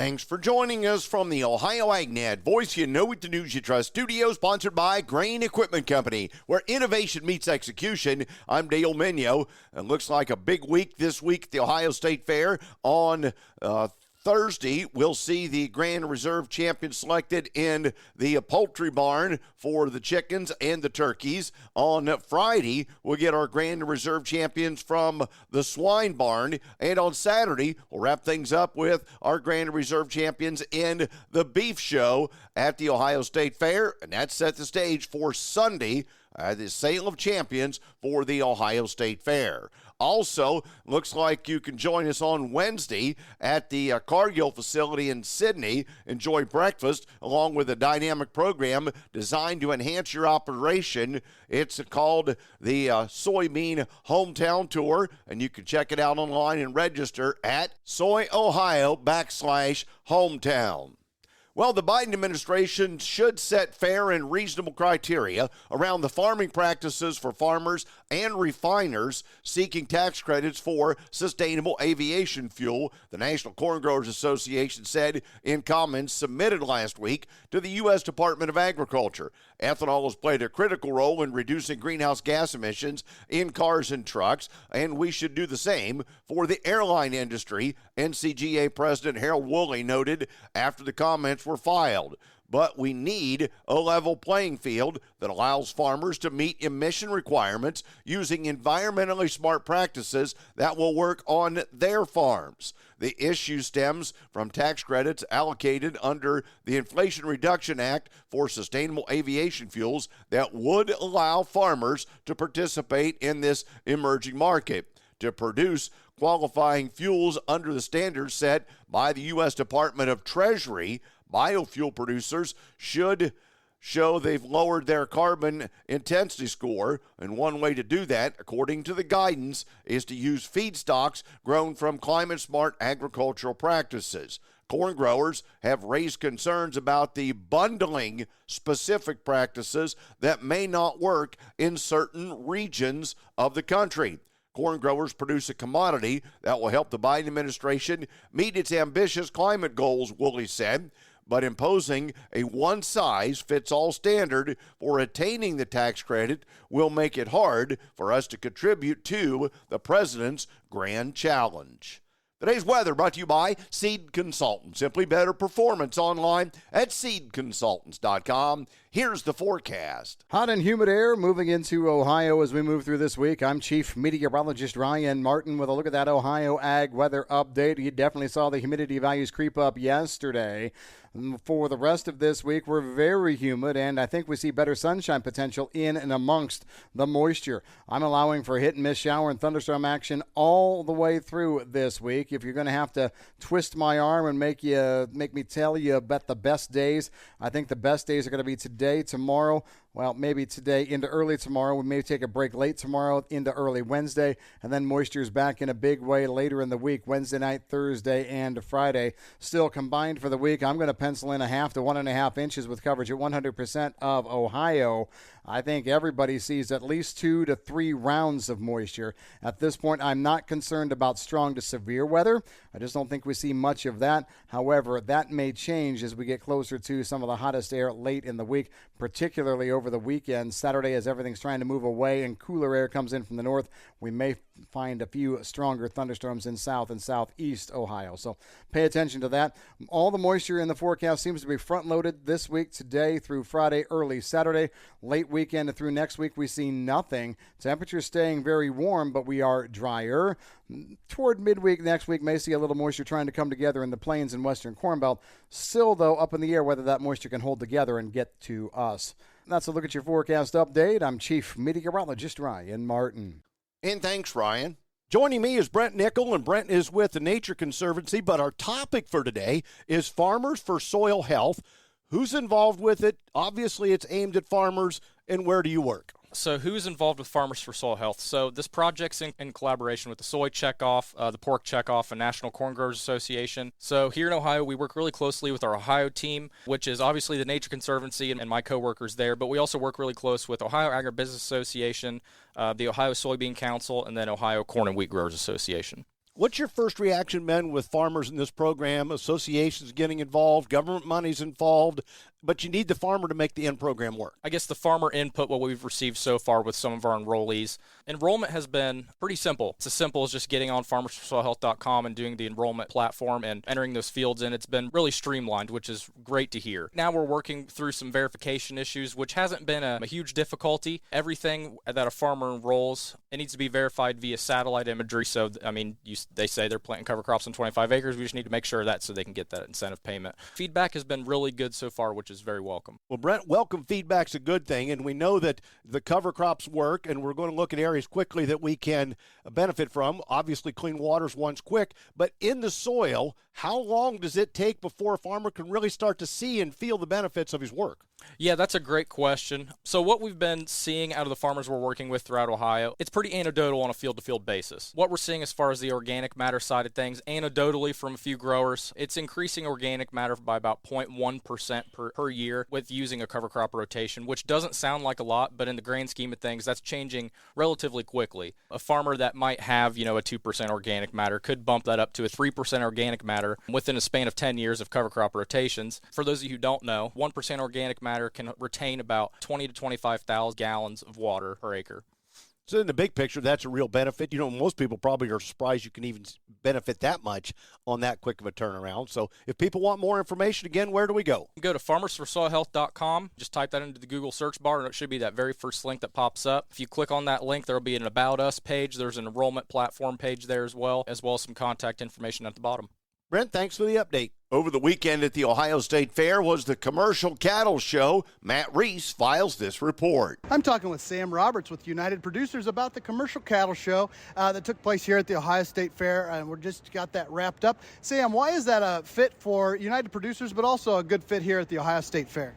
Thanks for joining us from the Ohio AgNet Voice You Know It, the News You Trust studio, sponsored by Grain Equipment Company, where innovation meets execution. I'm Dale Minyo. It looks like a big week this week at the Ohio State Fair. On Thursday, we'll see the Grand Reserve champion selected in the poultry barn for the chickens and the turkeys. On Friday, we'll get our Grand Reserve champions from the swine barn. And on Saturday, we'll wrap things up with our Grand Reserve champions in the beef show at the Ohio State Fair. And that set the stage for Sunday, the sale of champions for the Ohio State Fair. Also, looks like you can join us on Wednesday at the Cargill facility in Sydney. Enjoy breakfast along with a dynamic program designed to enhance your operation. It's called the Soybean Hometown Tour, and you can check it out online and register at soyohio.com/hometown. Well, the Biden administration should set fair and reasonable criteria around the farming practices for farmers and refiners seeking tax credits for sustainable aviation fuel, the National Corn Growers Association said in comments submitted last week to the U.S. Department of Agriculture. Ethanol has played a critical role in reducing greenhouse gas emissions in cars and trucks, and we should do the same for the airline industry, NCGA President Harold Woolley noted after the comments were filed. But we need a level playing field that allows farmers to meet emission requirements using environmentally smart practices that will work on their farms. The issue stems from tax credits allocated under the Inflation Reduction Act for sustainable aviation fuels that would allow farmers to participate in this emerging market. To produce qualifying fuels under the standards set by the U.S. Department of Treasury, biofuel producers should show they've lowered their carbon intensity score, and one way to do that, according to the guidance, is to use feedstocks grown from climate-smart agricultural practices. Corn growers have raised concerns about the bundling specific practices that may not work in certain regions of the country. Corn growers produce a commodity that will help the Biden administration meet its ambitious climate goals, Woolley said, but imposing a one-size-fits-all standard for attaining the tax credit will make it hard for us to contribute to the president's grand challenge. Today's weather brought to you by Seed Consultants. Simply better performance online at seedconsultants.com. Here's the forecast. Hot and humid air moving into Ohio as we move through this week. I'm Chief Meteorologist Ryan Martin with a look at that Ohio Ag weather update. You definitely saw the humidity values creep up yesterday. For the rest of this week, we're very humid, and I think we see better sunshine potential in and amongst the moisture. I'm allowing for hit-and-miss shower and thunderstorm action all the way through this week. If you're going to have to twist my arm and make me tell you about the best days, I think the best days are going to be today, tomorrow, well, maybe today into early tomorrow. We may take a break late tomorrow into early Wednesday, and then moisture's back in a big way later in the week, Wednesday night, Thursday, and Friday. Still combined for the week, I'm going to pencil in 1/2 to 1.5 inches with coverage at 100% of Ohio. I think everybody sees at least 2 to 3 rounds of moisture. At this point, I'm not concerned about strong to severe weather. I just don't think we see much of that. However, that may change as we get closer to some of the hottest air late in the week, particularly over the weekend. Saturday, as everything's trying to move away and cooler air comes in from the north, we may find a few stronger thunderstorms in south and southeast Ohio. So pay attention to that. All the moisture in the forecast seems to be front-loaded this week, today through Friday, early Saturday. Late weekend and through next week, we see nothing. Temperatures staying very warm, but we are drier. Toward midweek next week, may see a little moisture trying to come together in the plains and western Corn Belt. Still, though, up in the air whether that moisture can hold together and get to us. That's a look at your forecast update. I'm Chief Meteorologist Ryan Martin. And thanks, Ryan. Joining me is Brent Nickel, and Brent is with the Nature Conservancy, but our topic for today is Farmers for Soil Health. Who's involved with it? Obviously, it's aimed at farmers, and where do you work? So who's involved with Farmers for Soil Health? So this project's in collaboration with the Soy Checkoff, the Pork Checkoff, and National Corn Growers Association. So here in Ohio, we work really closely with our Ohio team, which is obviously the Nature Conservancy and my coworkers there, but we also work really close with Ohio Agribusiness Association, the Ohio Soybean Council, and then Ohio Corn and Wheat Growers Association. What's your first reaction been with farmers in this program? Associations getting involved, government money's involved, but you need the farmer to make the end program work. I guess the farmer input, what we've received so far with some of our enrollees, enrollment has been pretty simple. It's as simple as just getting on farmersforsoilhealth.com and doing the enrollment platform and entering those fields in. It's been really streamlined, which is great to hear. Now we're working through some verification issues, which hasn't been a huge difficulty. Everything that a farmer enrolls, it needs to be verified via satellite imagery. So, I mean, they say they're planting cover crops on 25 acres. We just need to make sure of that so they can get that incentive payment. Feedback has been really good so far, which is very welcome. Well, Brent, welcome feedback's a good thing, and we know that the cover crops work, and we're going to look at areas quickly that we can benefit from. Obviously, clean water's one's quick, but in the soil, how long does it take before a farmer can really start to see and feel the benefits of his work? Yeah, that's a great question. So what we've been seeing out of the farmers we're working with throughout Ohio, it's pretty anecdotal on a field-to-field basis. What we're seeing as far as the organic matter side of things, anecdotally from a few growers, it's increasing organic matter by about 0.1% per year with using a cover crop rotation, which doesn't sound like a lot, but in the grand scheme of things, that's changing relatively quickly. A farmer that might have, a 2% organic matter could bump that up to a 3% organic matter within a span of 10 years of cover crop rotations. For those of you who don't know, 1% organic matter can retain about 20 to 25,000 gallons of water per acre. So in the big picture, that's a real benefit. Most people probably are surprised you can even benefit that much on that quick of a turnaround. So if people want more information, again, where do we go? Go to farmersforsoilhealth.com. Just type that into the Google search bar, and it should be that very first link that pops up. If you click on that link, there will be an About Us page. There's an enrollment platform page there as well as some contact information at the bottom. Brent, thanks for the update. Over the weekend at the Ohio State Fair was the Commercial Cattle Show. Matt Reese files this report. I'm talking with Sam Roberts with United Producers about the Commercial Cattle Show that took place here at the Ohio State Fair, and we just got that wrapped up. Sam, why is that a fit for United Producers, but also a good fit here at the Ohio State Fair?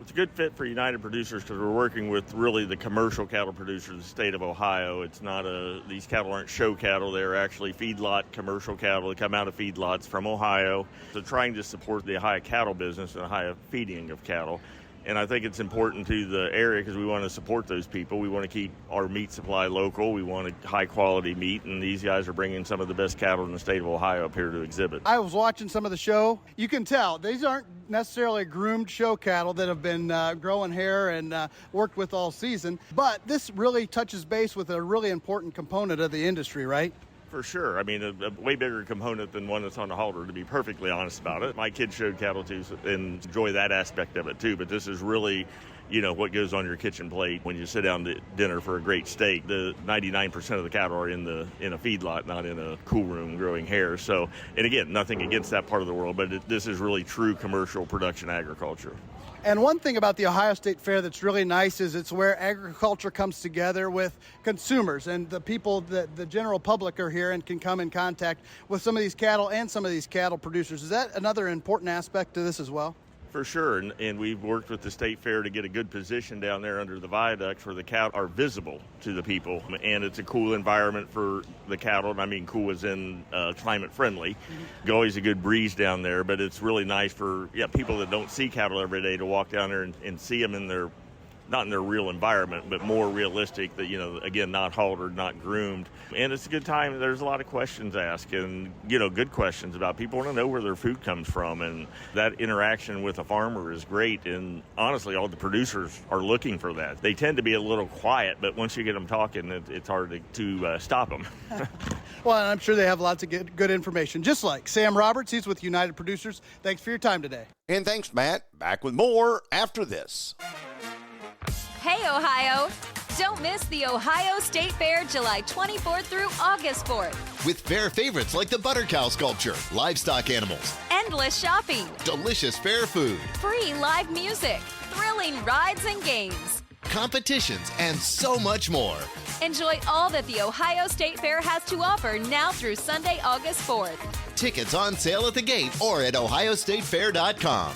It's a good fit for United Producers because we're working with really the commercial cattle producers of the state of Ohio. It's not these cattle aren't show cattle. They're actually feedlot commercial cattle that come out of feedlots from Ohio. So trying to support the Ohio cattle business and Ohio feeding of cattle. And I think it's important to the area because we want to support those people. We want to keep our meat supply local. We want a high-quality meat, and these guys are bringing some of the best cattle in the state of Ohio up here to exhibit. I was watching some of the show. You can tell these aren't necessarily groomed show cattle that have been growing hair and worked with all season, but this really touches base with a really important component of the industry, right? For sure. I mean, a way bigger component than one that's on the halter, to be perfectly honest about it. My kids showed cattle too and enjoy that aspect of it too, but this is really, what goes on your kitchen plate when you sit down to dinner for a great steak. The 99% of the cattle are in a feedlot, not in a cool room growing hair. So, and again, nothing against that part of the world, but this is really true commercial production agriculture. And one thing about the Ohio State Fair that's really nice is it's where agriculture comes together with consumers, and the people that the general public are here and can come in contact with some of these cattle and some of these cattle producers. Is that another important aspect to this as well? For sure, and we've worked with the State Fair to get a good position down there under the viaducts where the cattle are visible to the people, and it's a cool environment for the cattle, and I mean cool as in climate friendly. Always a good breeze down there, but it's really nice for people that don't see cattle every day to walk down there and see them in their, not in their real environment, but more realistic, that, again, not haltered, not groomed. And it's a good time. There's a lot of questions asked, and, good questions about people want to know where their food comes from. And that interaction with a farmer is great. And honestly, all the producers are looking for that. They tend to be a little quiet, but once you get them talking, it's hard to stop them. Well, and I'm sure they have lots of good information. Just like Sam Roberts, he's with United Producers. Thanks for your time today. And thanks, Matt. Back with more after this. Hey, Ohio! Don't miss the Ohio State Fair July 24th through August 4th. With fair favorites like the butter cow sculpture, livestock animals, Endless shopping, delicious fair food, free live music, thrilling rides and games, competitions, and so much more. Enjoy all that the Ohio State Fair has to offer now through Sunday, August 4th. Tickets on sale at the gate or at ohiostatefair.com.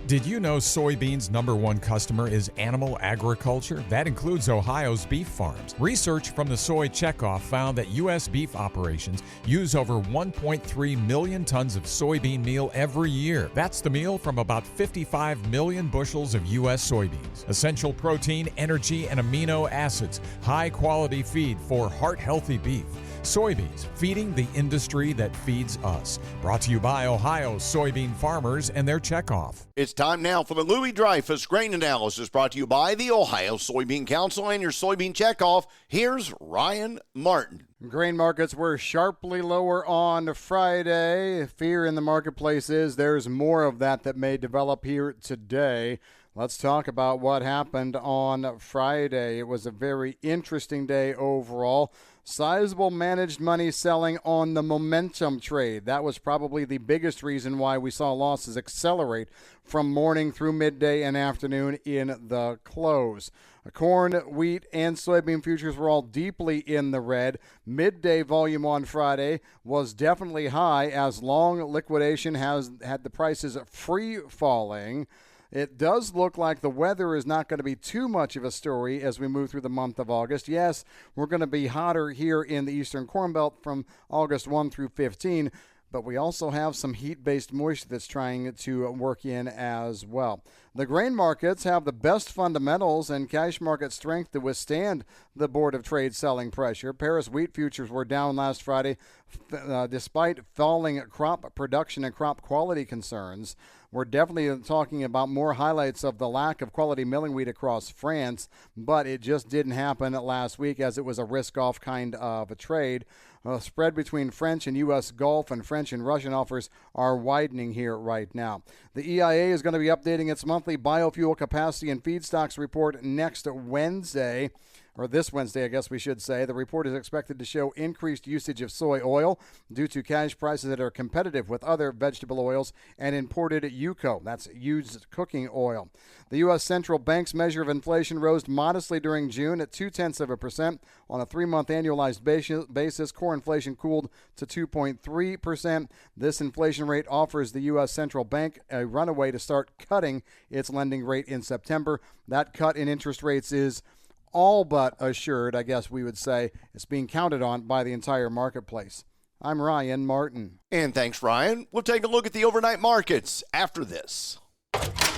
Did you know soybeans' #1 customer is animal agriculture? That includes Ohio's beef farms. Research from the Soy Checkoff found that U.S. beef operations use over 1.3 million tons of soybean meal every year. That's the meal from about 55 million bushels of U.S. soybeans. Essential protein, energy, and amino acids. High-quality feed for heart-healthy beef. Soybeans, feeding the industry that feeds us. Brought to you by Ohio soybean farmers and their checkoff. It's time now for the Louis Dreyfus Grain Analysis, brought to you by the Ohio Soybean Council and your soybean checkoff. Here's Ryan Martin. Grain markets were sharply lower on Friday. Fear in the marketplace is there's more of that may develop here today. Let's talk about what happened on Friday. It was a very interesting day overall. Sizable managed money selling on the momentum trade. That was probably the biggest reason why we saw losses accelerate from morning through midday and afternoon in the close. Corn, wheat, and soybean futures were all deeply in the red. Midday volume on Friday was definitely high as long liquidation has had the prices free falling. It does look like the weather is not going to be too much of a story as we move through the month of August. Yes, we're going to be hotter here in the Eastern Corn Belt from August 1 through 15, but we also have some heat-based moisture that's trying to work in as well. The grain markets have the best fundamentals and cash market strength to withstand the Board of Trade selling pressure. Paris wheat futures were down last Friday despite falling crop production and crop quality concerns. We're definitely talking about more highlights of the lack of quality milling wheat across France, but it just didn't happen last week as it was a risk-off kind of a trade. Spread between French and U.S. Gulf and French and Russian offers are widening here right now. The EIA is going to be updating its monthly biofuel capacity and feedstocks report next Wednesday. Or this Wednesday, I guess we should say. The report is expected to show increased usage of soy oil due to cash prices that are competitive with other vegetable oils and imported UCO. That's used cooking oil. The U.S. Central Bank's measure of inflation rose modestly during June at 0.2% on a 3-month annualized basis. Core inflation cooled to 2.3%. This inflation rate offers the U.S. Central Bank a runaway to start cutting its lending rate in September. That cut in interest rates is all but assured, I guess we would say. It's being counted on by the entire marketplace. I'm Ryan Martin. And thanks, Ryan. We'll take a look at the overnight markets after this.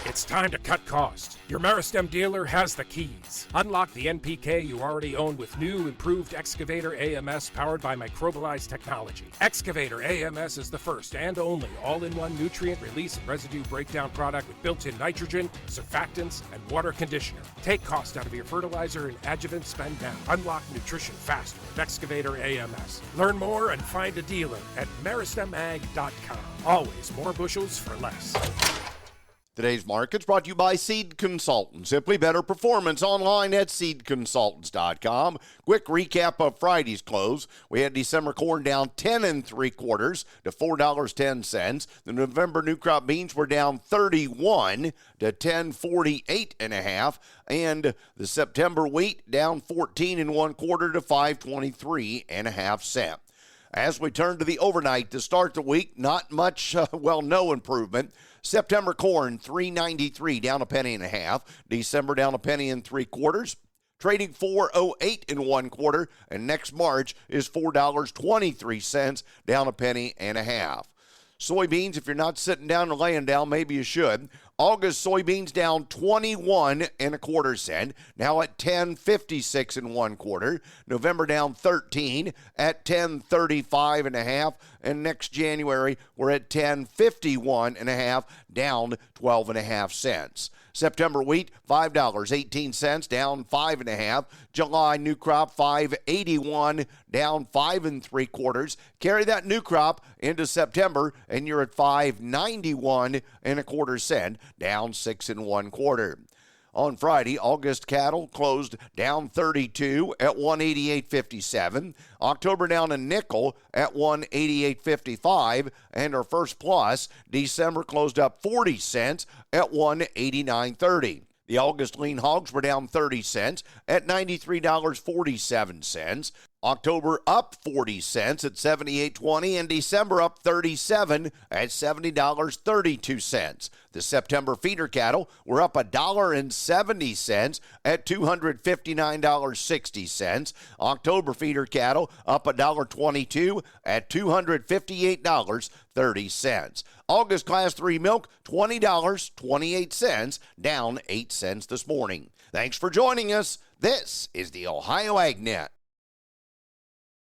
It's time to cut costs. Your Meristem dealer has the keys. Unlock the NPK you already own with new improved Excavator AMS powered by microbialized technology. Excavator AMS is the first and only all-in-one nutrient release and residue breakdown product with built-in nitrogen, surfactants, and water conditioner. Take cost out of your fertilizer and adjuvant spend now. Unlock nutrition faster with Excavator AMS. Learn more and find a dealer at meristemag.com. Always more bushels for less. Today's markets brought to you by Seed Consultants. Simply better performance online at seedconsultants.com. Quick recap of Friday's close. We had December corn down 10 3/4 to $4.10. The November new crop beans were down 31 to $10.48.5. And the September wheat down 14 1/4 to $5.23.5. As we turn to the overnight to start the week, not much, no improvement. September corn, $3.93, down 1.5 pennies. December down 1 3/4. Trading $4.08 1/4, and next March is $4.23, down 1.5 pennies. Soybeans, if you're not sitting down and laying down, maybe you should. August soybeans down 21 1/4 cents, now at $10.56 1/4. November down 13 at $10.35.5, and next January we're at $10.51.5, down 12.5 cents. September wheat, $5.18, down 5.5. July new crop, $5.81, down 5 3/4. Carry that new crop into September, and you're at $5.91 1/4 cents, down 6 1/4. On Friday, August cattle closed down 32 at $188.57. October down a nickel at $188.55. And our first plus, December closed up 40 cents at $189.30. The August lean hogs were down 30 cents at $93.47. October up 40 cents at 78.20, and December up 37 at $70.32. The September feeder cattle were up $1.70 at $259.60. October feeder cattle up $1.22 at $258.30. August Class 3 milk $20.28, down 8 cents this morning. Thanks for joining us. This is the Ohio AgNet.